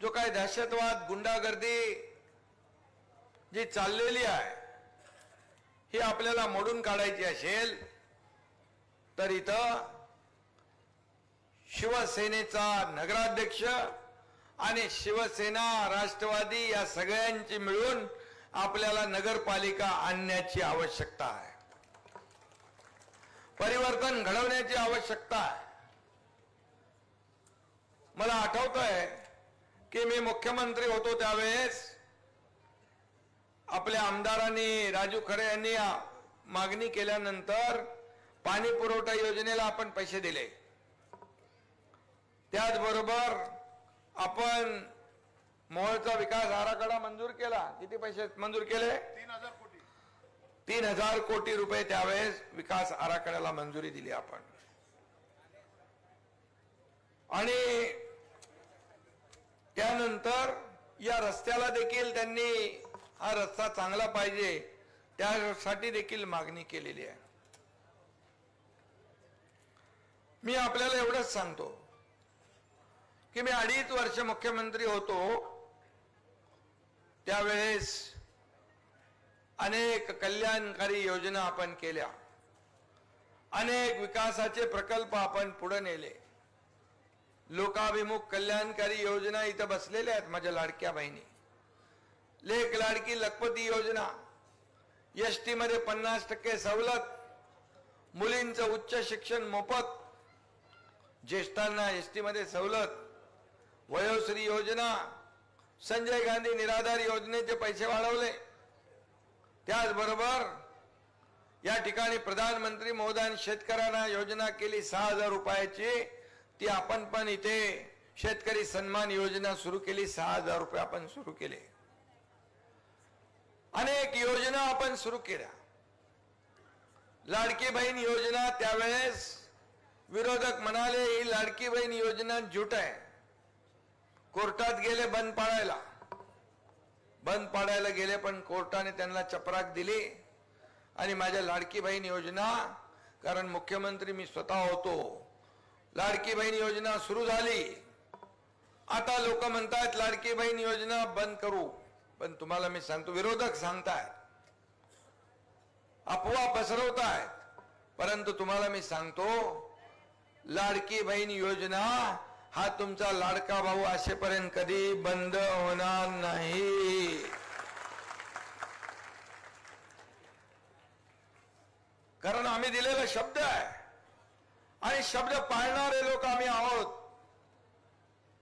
जो काही दहशतवाद गुंडागर्दी जी चाललेली आहे ही आपल्याला मोडून काढायची असेल तर इथं शिवसेनेचा नगराध्यक्ष आणि शिवसेना राष्ट्रवादी या सगळ्यांची मिळून आपल्याला नगरपालिका आणण्याची आवश्यकता आहे, परिवर्तन घडवण्याची आवश्यकता आहे। मला आठवतंय की मी मुख्यमंत्री होतो त्यावेळेस आपल्या आमदारांनी राजू खरे यांनी मागणी केल्यानंतर पाणी पुरवठा योजनेला आपण पैसे दिले। त्याचबरोबर आपण मोहोळचा विकास आराखडा मंजूर केला। किती पैसे मंजूर केले? 3000 कोटी। 3000 कोटी रुपये त्यावेळेस विकास आराखड्याला मंजुरी दिली आपण। आणि त्यानंतर या रस्त्याला देखील त्यांनी हा रस्ता चांगला पाहिजे त्यासाठी देखील मागणी केलेली आहे। मी आपल्याला एवढंच सांगतो की मी 2.5 वर्ष मुख्यमंत्री होतो त्यावेळेस अनेक कल्याणकारी योजना आपण केल्या, अनेक विकासाचे प्रकल्प आपण पुढे नेले। लोकाभिमुख कल्याणकारी योजना इथं बसलेल्या आहेत माझ्या लाडक्या बहिणी। लेक लाडकी लखपती योजना, एसटी मध्ये 50% सवलत, मुलींचं उच्च शिक्षण मोफत, ज्येष्ठांना एसटी मध्ये सवलत, वयोश्री योजना, संजय गांधी निराधार योजनेचे पैसे वाढवले। त्याचबरोबर या ठिकाणी प्रधानमंत्री मोदींनी शेतकऱ्यांना योजना केली 6000 रुपयाची, ती आपण पण इथे शेतकरी सन्मान योजना सुरू केली, 6000 रुपये आपण सुरू केले। अनेक योजना आपण सुरू केल्या। लाडकी बहीण योजना त्यावेळेस विरोधक म्हणाले ही लाडकी बहीण योजना झूट आहे, कोर्टात गेले बंद पाडायला गेले, पण कोर्टाने त्यांना चपराक दिली आणि माझ्या लाडकी बहीण योजना, कारण मुख्यमंत्री मी स्वतः होतो, लाडकी बहीण योजना सुरू झाली। आता लोक म्हणतात लाडकी बहीण योजना बंद करू, पण तुम्हाला मी सांगतो विरोधक सांगतायत, अफवा पसरवतायत, परंतु तुम्हाला मी सांगतो लाडकी बहीण योजना हा तुमचा लाडका भाऊ असेपर्यंत कधी बंद होणार नाही। कारण आम्ही दिलेला शब्द आहे आणि शब्द पाळणारे लोक आम्ही आहोत।